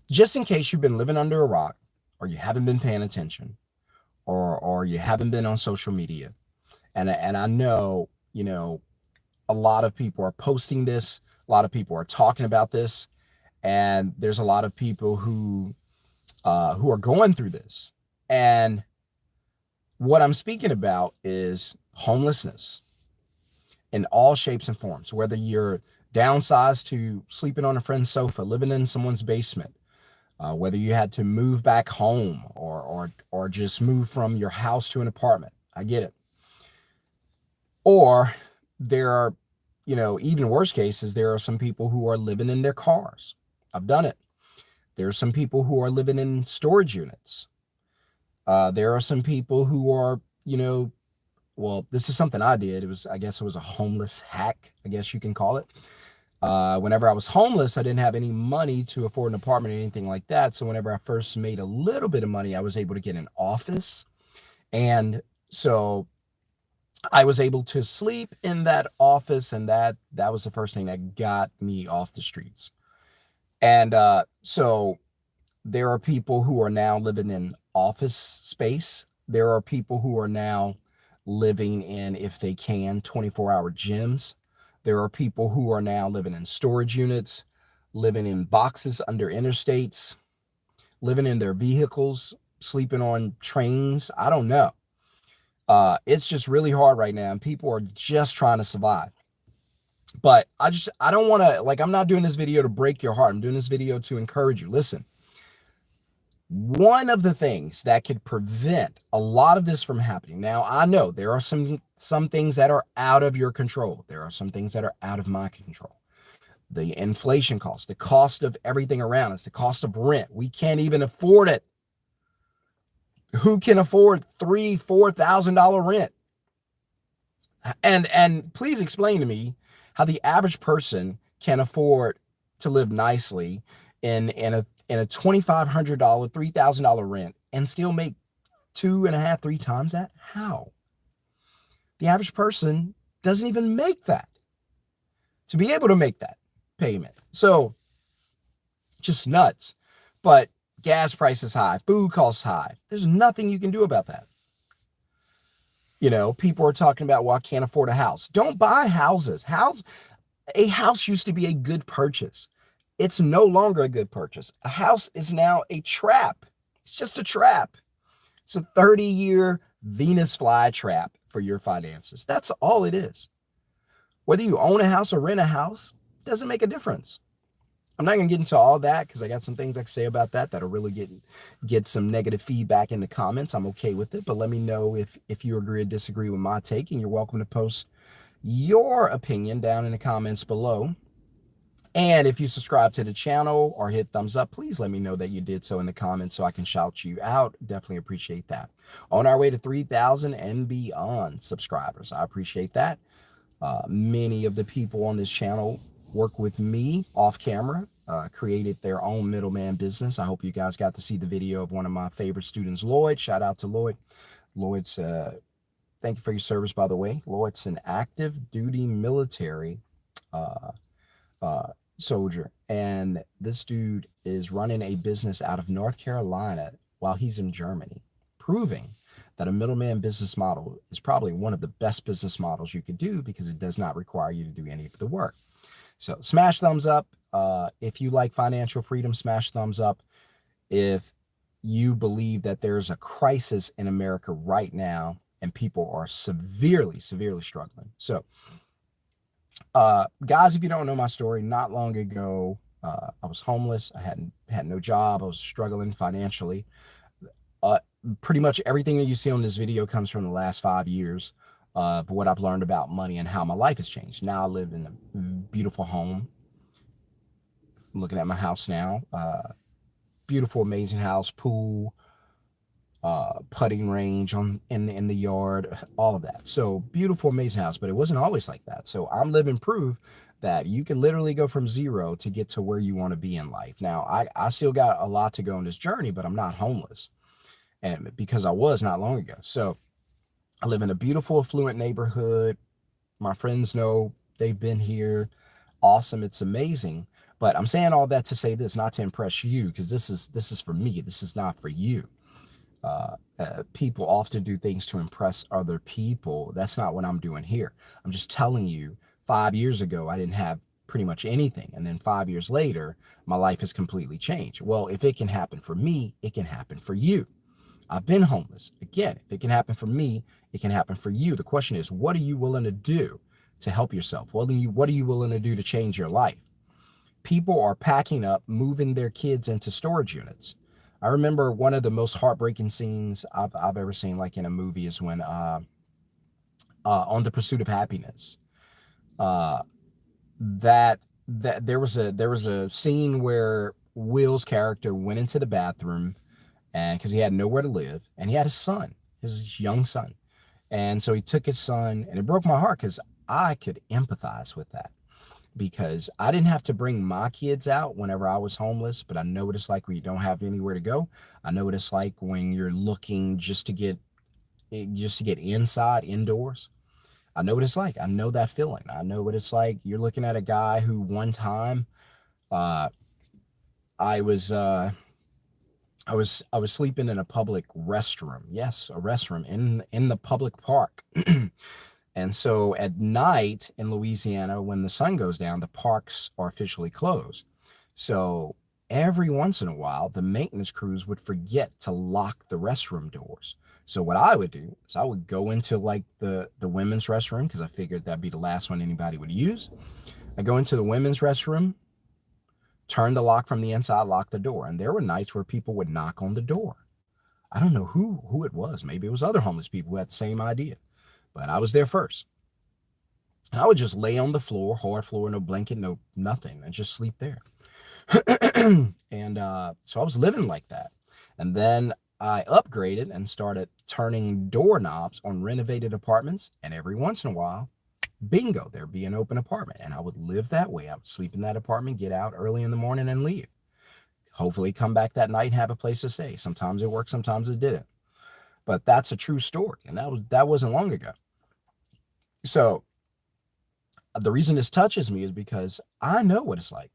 just in case you've been living under a rock, or you haven't been paying attention, or you haven't been on social media. And I know, a lot of people are posting this, a lot of people are talking about this, and there's a lot of people who are going through this. And what I'm speaking about is homelessness in all shapes and forms, whether you're downsized to sleeping on a friend's sofa, living in someone's basement, whether you had to move back home, or just move from your house to an apartment. I get it. Or there are, even worse cases, there are some people who are living in their cars. I've done it. There are some people who are living in storage units. There are some people who are, well, this is something I did. I guess it was a homeless hack, I guess you can call it. Whenever I was homeless, I didn't have any money to afford an apartment or anything like that. So whenever I first made a little bit of money, I was able to get an office. And so I was able to sleep in that office, and that was the first thing that got me off the streets. And so there are people who are now living in office space. There are people who are now living in, if they can, 24-hour gyms. There are people who are now living in storage units, living in boxes under interstates, living in their vehicles, sleeping on trains. I don't know. It's just really hard right now, and people are just trying to survive. But I don't want to, I'm not doing this video to break your heart. I'm doing this video to encourage you. Listen, one of the things that could prevent a lot of this from happening. Now, I know there are some things that are out of your control. There are some things that are out of my control. The inflation cost, the cost of everything around us, the cost of rent. We can't even afford it. Who can afford $3,000-$4,000 rent? And please explain to me how the average person can afford to live nicely in a $2,500, $3,000 rent and still make 2.5, 3 times that? How? The average person doesn't even make that to be able to make that payment. So just nuts. But gas prices high, food costs high. There's nothing you can do about that. People are talking about, well, I can't afford a house. Don't buy houses. A house used to be a good purchase. It's no longer a good purchase. A house is now a trap. It's just a trap. It's a 30-year Venus fly trap for your finances. That's all it is. Whether you own a house or rent a house, doesn't make a difference. I'm not going to get into all that because I got some things I can say about that'll really get some negative feedback in the comments. I'm okay with it, but let me know if you agree or disagree with my take, and you're welcome to post your opinion down in the comments below. And if you subscribe to the channel or hit thumbs up, please let me know that you did so in the comments so I can shout you out. Definitely appreciate that. On our way to 3,000 and beyond subscribers. I appreciate that. Many of the people on this channel work with me off camera, created their own Middleman business. I hope you guys got to see the video of one of my favorite students, Lloyd. Shout out to Lloyd. Lloyd's, thank you for your service, by the way. Lloyd's an active duty military soldier, and this dude is running a business out of North Carolina while he's in Germany, proving that a middleman business model is probably one of the best business models you could do because it does not require you to do any of the work. So smash thumbs up. If you like financial freedom, smash thumbs up. If you believe that there's a crisis in America right now and people are severely, severely struggling. So, guys, if you don't know my story, not long ago, I was homeless. I had no job. I was struggling financially. Pretty much everything that you see on this video comes from the last 5 years of what I've learned about money and how my life has changed. Now I live in a beautiful home. I'm looking at my house now. Beautiful, amazing house, pool, putting range in the yard, all of that. So beautiful, amazing house, but it wasn't always like that. So I'm living proof that you can literally go from zero to get to where you want to be in life. Now, I still got a lot to go on this journey, but I'm not homeless, and because I was not long ago. So I live in a beautiful, affluent neighborhood. My friends know, they've been here. Awesome. It's amazing. But I'm saying all that to say this, not to impress you, because this is for me. This is not for you. People often do things to impress other people. That's not what I'm doing here. I'm just telling you, 5 years ago, I didn't have pretty much anything. And then 5 years later, my life has completely changed. Well, if it can happen for me, it can happen for you. I've been homeless. Again, if it can happen for me, it can happen for you. The question is, what are you willing to do to help yourself? What are you willing to do to change your life? People are packing up, moving their kids into storage units. I remember one of the most heartbreaking scenes I've ever seen, like in a movie, is when on The Pursuit of Happiness, uh, that there was a scene where Will's character went into the bathroom, and because he had nowhere to live, and he had his young son, and so he took his son, and it broke my heart because I could empathize with that, because I didn't have to bring my kids out whenever I was homeless, but I know what it's like when you don't have anywhere to go. I know what it's like when you're looking just to get indoors. I know what it's like. I know that feeling. I know what it's like. You're looking at a guy who one time uh I was I was sleeping in a public restroom. Yes, a restroom in the public park. And so at night in Louisiana, when the sun goes down, the parks are officially closed. So every once in a while, the maintenance crews would forget to lock the restroom doors. So what I would do is I would go into like the women's restroom, because I figured that'd be the last one anybody would use. I go into the women's restroom, turn the lock from the inside, lock the door. And there were nights where people would knock on the door. I don't know who it was. Maybe it was other homeless people who had the same idea. But I was there first. And I would just lay on the floor, hard floor, no blanket, no nothing, and just sleep there. And so I was living like that. And then I upgraded and started turning doorknobs on renovated apartments. And every once in a while, bingo, there'd be an open apartment. And I would live that way. I would sleep in that apartment, get out early in the morning and leave. Hopefully come back that night and have a place to stay. Sometimes it worked, sometimes it didn't. But that's a true story. And that wasn't long ago. So the reason this touches me is because I know what it's like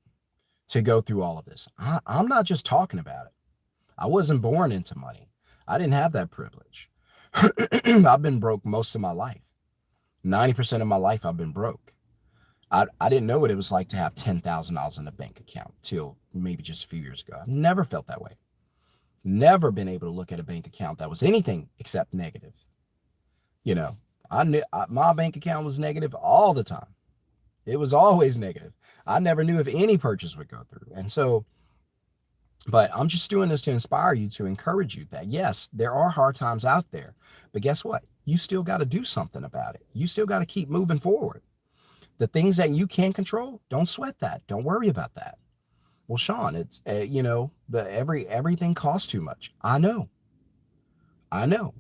to go through all of this. I'm not just talking about it. I wasn't born into money. I didn't have that privilege. I've been broke most of my life. 90% of my life, I've been broke. I didn't know what it was like to have $10,000 in a bank account till maybe just a few years ago. I've never felt that way. Never been able to look at a bank account that was anything except negative. You know, my bank account was negative all the time. It was always negative. I never knew if any purchase would go through. And so, but I'm just doing this to inspire you, to encourage you that yes, there are hard times out there, but guess what? You still got to do something about it. You still got to keep moving forward. The things that you can't control, don't sweat that. Don't worry about that. Well, Shon, it's everything costs too much. I know.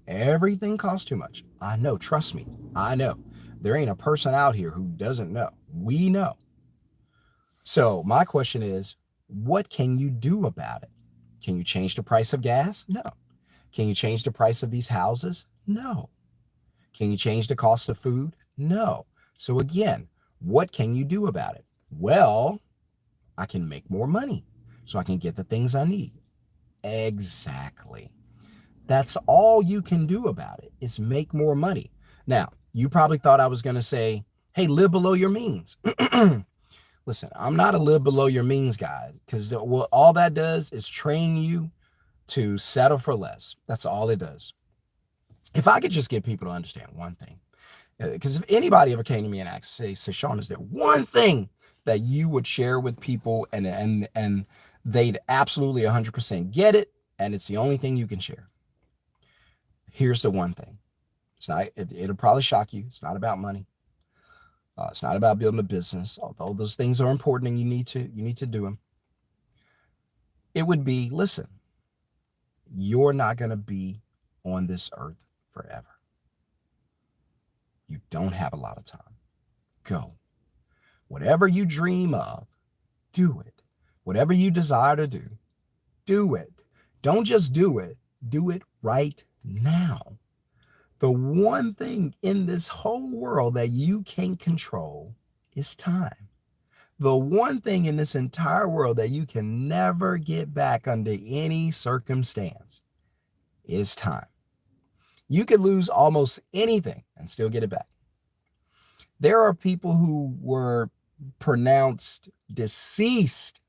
Everything costs too much. I know. Trust me. I know. There ain't a person out here who doesn't know. We know. So my question is, what can you do about it? Can you change the price of gas? No. Can you change the price of these houses? No. Can you change the cost of food? No. So again, what can you do about it? Well, I can make more money so I can get the things I need. Exactly. That's all you can do about it, is make more money. Now, you probably thought I was going to say, hey, live below your means. Listen, I'm not a live below your means guy, because all that does is train you to settle for less. That's all it does. If I could just get people to understand one thing, because if anybody ever came to me and asked, say, Shon, is there one thing that you would share with people and they'd absolutely 100% get it, and it's the only thing you can share? Here's the one thing. It's not. It'll probably shock you. It's not about money. It's not about building a business, although those things are important and you need to do them. It would be, listen, you're not going to be on this earth forever. You don't have a lot of time. Go. Whatever you dream of, do it. Whatever you desire to do it. Don't just do it right now. The one thing in this whole world that you can't control is time. The one thing in this entire world that you can never get back under any circumstance is time. You could lose almost anything and still get it back. There are people who were pronounced deceased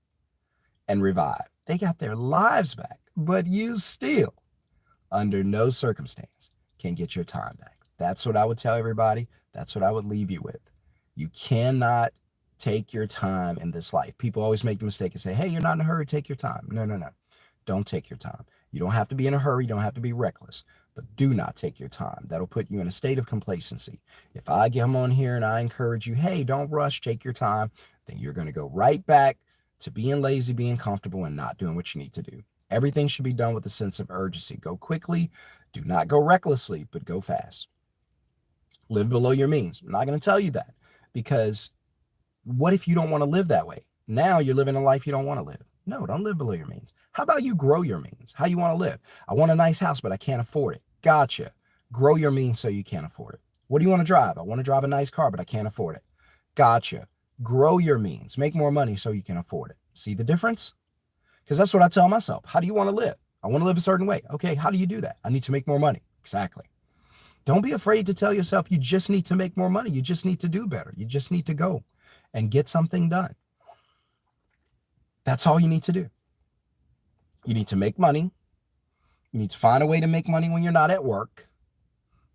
and revived. They got their lives back, but you still, under no circumstance, can get your time back. That's what I would tell everybody. That's what I would leave you with. You cannot take your time in this life. People always make the mistake and say, hey, you're not in a hurry, take your time. No, no, no. Don't take your time. You don't have to be in a hurry. You don't have to be reckless, but do not take your time. That'll put you in a state of complacency. If I come on here and I encourage you, hey, don't rush, take your time, then you're going to go right back to being lazy, being comfortable, and not doing what you need to do. Everything should be done with a sense of urgency. Go quickly. Do not go recklessly, but go fast. Live below your means. I'm not going to tell you that, because what if you don't want to live that way? Now you're living a life you don't want to live. No, don't live below your means. How about you grow your means? How you want to live? I want a nice house, but I can't afford it. Gotcha. Grow your means so you can't afford it. What do you want to drive? I want to drive a nice car, but I can't afford it. Gotcha. Grow your means. Make more money so you can afford it. See the difference? Because that's what I tell myself. How do you want to live? I want to live a certain way. Okay, how do you do that? I need to make more money. Exactly. Don't be afraid to tell yourself you just need to make more money. You just need to do better. You just need to go and get something done. That's all you need to do. You need to make money. You need to find a way to make money when you're not at work.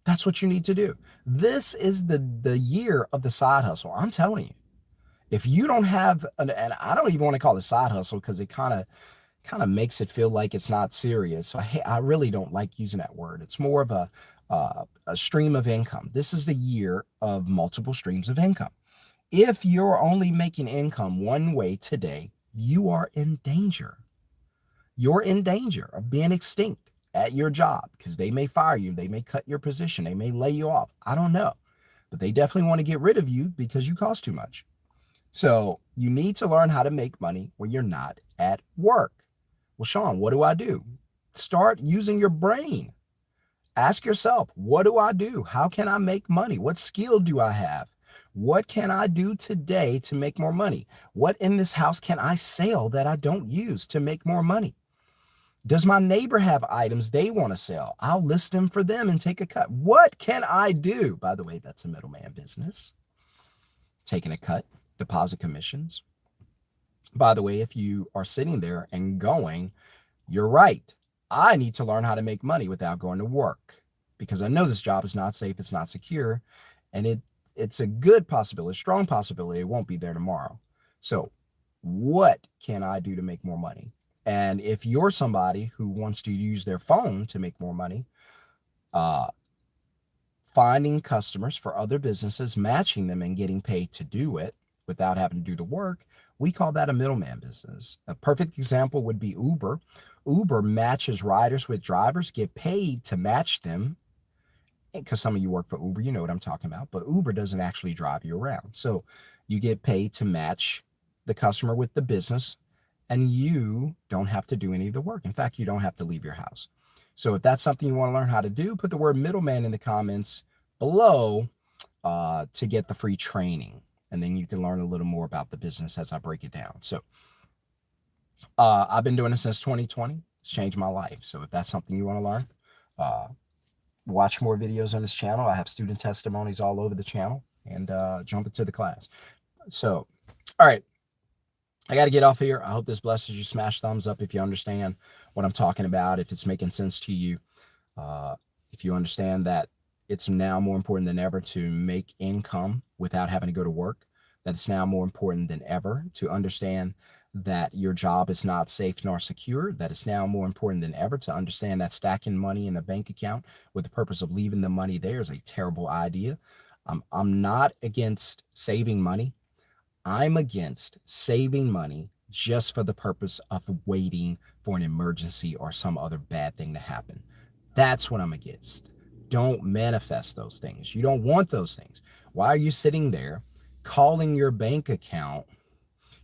That's what you need to do. This is the year of the side hustle. I'm telling you. If you don't have, and I don't even want to call it side hustle because it kind of makes it feel like it's not serious. So I really don't like using that word. It's more of a stream of income. This is the year of multiple streams of income. If you're only making income one way today, you are in danger. You're in danger of being extinct at your job because they may fire you. They may cut your position. They may lay you off. I don't know. But they definitely want to get rid of you because you cost too much. So you need to learn how to make money when you're not at work. Well, Shon, what do I do? Start using your brain. Ask yourself, what do I do? How can I make money? What skill do I have? What can I do today to make more money? What in this house can I sell that I don't use to make more money? Does my neighbor have items they want to sell? I'll list them for them and take a cut. What can I do? By the way, that's a middleman business. Taking a cut, deposit commissions. By the way, if you are sitting there and going, you're right. I need to learn how to make money without going to work because I know this job is not safe, it's not secure, and it's a good possibility, a strong possibility it won't be there tomorrow. So what can I do to make more money? And if you're somebody who wants to use their phone to make more money, finding customers for other businesses, matching them and getting paid to do it without having to do the work, we call that a middleman business. A perfect example would be Uber. Uber matches riders with drivers, get paid to match them. Because some of you work for Uber, you know what I'm talking about. But Uber doesn't actually drive you around. So you get paid to match the customer with the business, and you don't have to do any of the work. In fact, you don't have to leave your house. So if that's something you want to learn how to do, put the word middleman in the comments below to get the free training. And then you can learn a little more about the business as I break it down. So I've been doing it since 2020. It's changed my life. So if that's something you want to learn, watch more videos on this channel. I have student testimonies all over the channel, and jump into the class. So, all right. I got to get off here. I hope this blesses you. Smash thumbs up if you understand what I'm talking about, if it's making sense to you. If you understand that it's now more important than ever to make income without having to go to work, that it's now more important than ever to understand that your job is not safe nor secure, that it's now more important than ever to understand that stacking money in a bank account with the purpose of leaving the money there is a terrible idea. I'm not against saving money. I'm against saving money just for the purpose of waiting for an emergency or some other bad thing to happen. That's what I'm against. Don't manifest those things. You don't want those things. Why are you sitting there calling your bank account?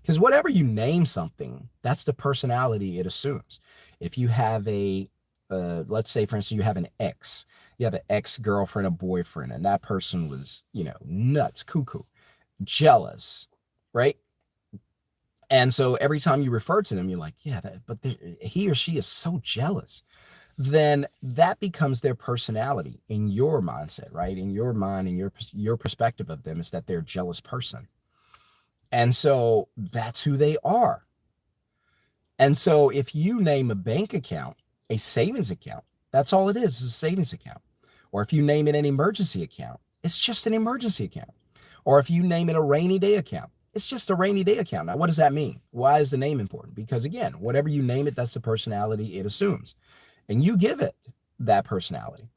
Because whatever you name something, that's the personality it assumes. If you have let's say, for instance, you have an ex, you have an ex-girlfriend, a boyfriend, and that person was, nuts, cuckoo, jealous, right? And so every time you refer to them, you're like, yeah, but he or she is so jealous. Then that becomes their personality in your mindset, right? In your mind, in your perspective of them is that they're a jealous person. And so that's who they are. And so if you name a bank account a savings account, that's all it is a savings account. Or if you name it an emergency account, it's just an emergency account. Or if you name it a rainy day account, it's just a rainy day account. Now, what does that mean? Why is the name important? Because again, whatever you name it, that's the personality it assumes. And you give it that personality.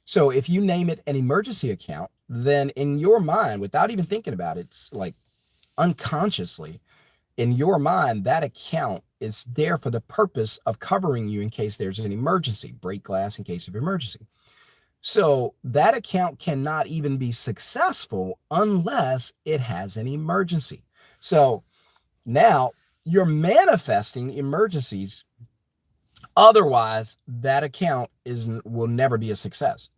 So if you name it an emergency account, then in your mind, without even thinking about it, it's like unconsciously, in your mind, that account is there for the purpose of covering you in case there's an emergency, break glass in case of emergency. So that account cannot even be successful unless it has an emergency. So now you're manifesting emergencies. Otherwise, that account will never be a success.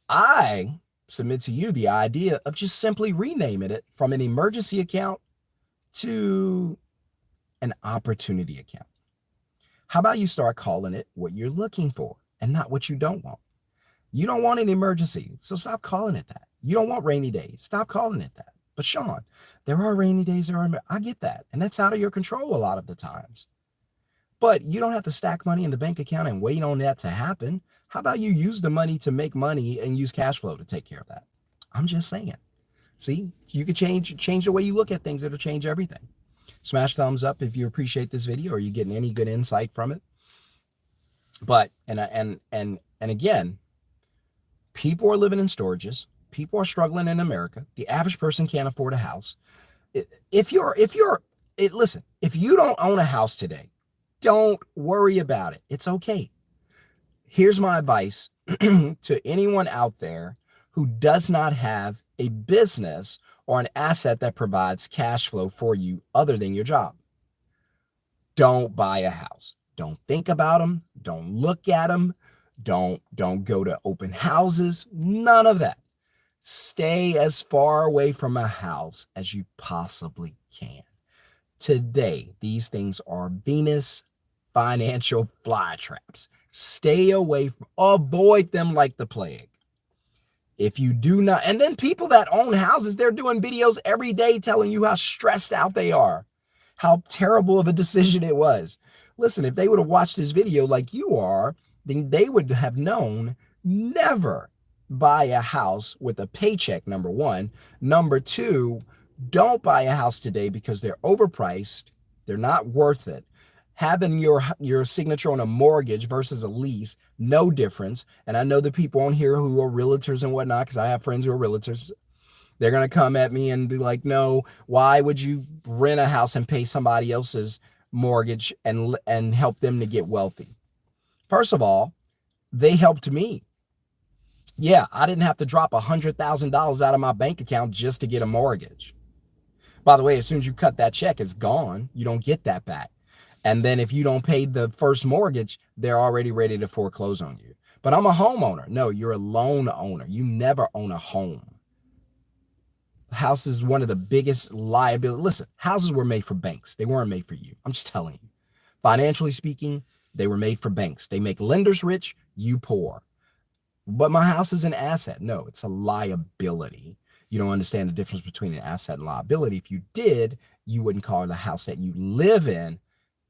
I submit to you the idea of just simply renaming it from an emergency account to an opportunity account. How about you start calling it what you're looking for and not what you don't want? You don't want an emergency, so stop calling it that. You don't want rainy days, stop calling it that. But Shon, there are rainy days, I get that, and that's out of your control a lot of the times. But you don't have to stack money in the bank account and wait on that to happen. How about you use the money to make money and use cash flow to take care of that? I'm just saying. See, you could change the way you look at things. It'll change everything. Smash thumbs up if you appreciate this video or you're getting any good insight from it. But and again, people are living in storages. People are struggling in America. The average person can't afford a house. Listen, if you don't own a house today, don't worry about it. It's okay. Here's my advice to anyone out there who does not have a business or an asset that provides cash flow for you other than your job. Don't buy a house. Don't think about them. Don't look at them. Don't go to open houses. None of that. Stay as far away from a house as you possibly can. Today, these things are Venus financial fly traps. Stay away from, avoid them like the plague. If you do not, and then people that own houses, they're doing videos every day telling you how stressed out they are, how terrible of a decision it was. Listen, if they would have watched this video like you are, then they would have known never buy a house with a paycheck, number one. Number two, don't buy a house today because they're overpriced. They're not worth it. Having your signature on a mortgage versus a lease, no difference. And I know the people on here who are realtors and whatnot, because I have friends who are realtors, they're going to come at me and be like, no, why would you rent a house and pay somebody else's mortgage and help them to get wealthy? First of all, they helped me. Yeah, I didn't have to drop $100,000 out of my bank account just to get a mortgage. By the way, as soon as you cut that check, it's gone. You don't get that back. And then if you don't pay the first mortgage, they're already ready to foreclose on you. But I'm a homeowner. No, you're a loan owner. You never own a home. House is one of the biggest liabilities. Listen, houses were made for banks. They weren't made for you. I'm just telling you. Financially speaking, they were made for banks. They make lenders rich, you poor. But my house is an asset. No, it's a liability. You don't understand the difference between an asset and liability. If you did, you wouldn't call the house that you live in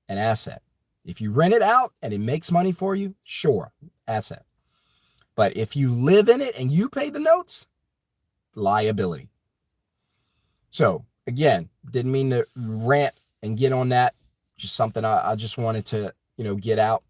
an asset. If you rent it out and it makes money for you, sure, asset. But if you live in it and you pay the notes, liability. So again, didn't mean to rant and get on that. Just something I just wanted to, get out.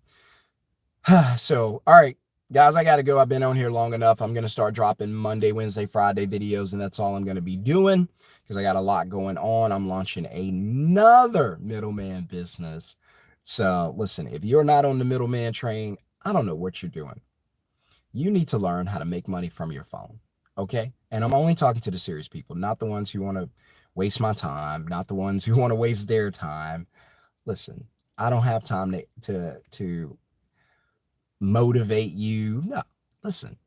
So, all right, guys, I got to go. I've been on here long enough. I'm going to start dropping Monday, Wednesday, Friday videos, and that's all I'm going to be doing because I got a lot going on. I'm launching another middleman business. So listen, if you're not on the middleman train, I don't know what you're doing. You need to learn how to make money from your phone. Okay. And I'm only talking to the serious people, not the ones who want to waste my time, not the ones who want to waste their time. Listen, I don't have time to motivate you. No, listen,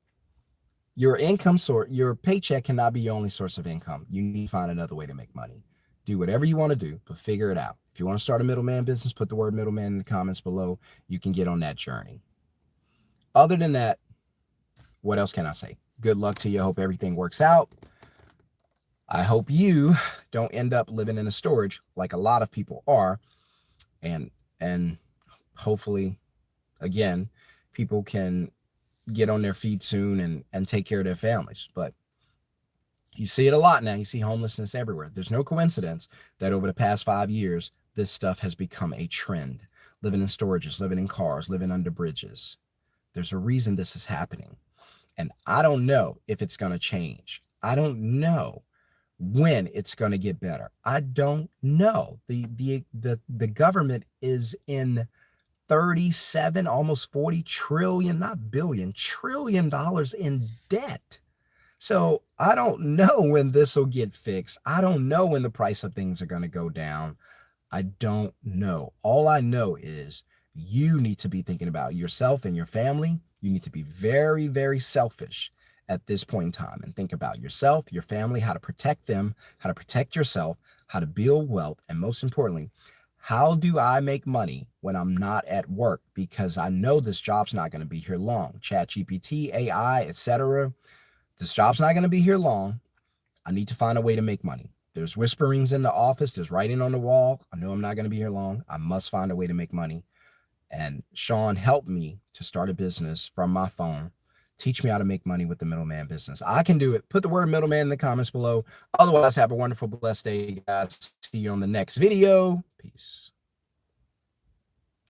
your income source, your paycheck cannot be your only source of income. You need to find another way to make money. Do whatever you want to do, but figure it out. If If you want to start a middleman business, put the word middleman in the comments below. You can get on that journey. Other than that, what else can I say? Good luck to you. I hope everything works out. I hope you don't end up living in a storage like a lot of people are. And hopefully, again, people can get on their feet soon and take care of their families. But you see it a lot now. You see homelessness everywhere. There's no coincidence that over the past 5 years, this stuff has become a trend. Living in storages, living in cars, living under bridges. There's a reason this is happening. And I don't know if it's going to change. I don't know when it's going to get better. I don't know. The government is in 37, almost 40 trillion, not billion, trillion dollars in debt. So I don't know when this will get fixed. I don't know when the price of things are going to go down. I don't know. All I know is you need to be thinking about yourself and your family. You need to be very, very selfish at this point in time and think about yourself, your family, how to protect them, how to protect yourself, how to build wealth, and most importantly, how do I make money when I'm not at work? Because I know this job's not going to be here long. ChatGPT, AI, etc. This job's not going to be here long. I need to find a way to make money. There's whisperings in the office. There's writing on the wall. I know I'm not going to be here long. I must find a way to make money. And Shon helped me to start a business from my phone. Teach me how to make money with the middleman business. I can do it. Put the word middleman in the comments below. Otherwise, have a wonderful, blessed day, guys. See you on the next video. Peace.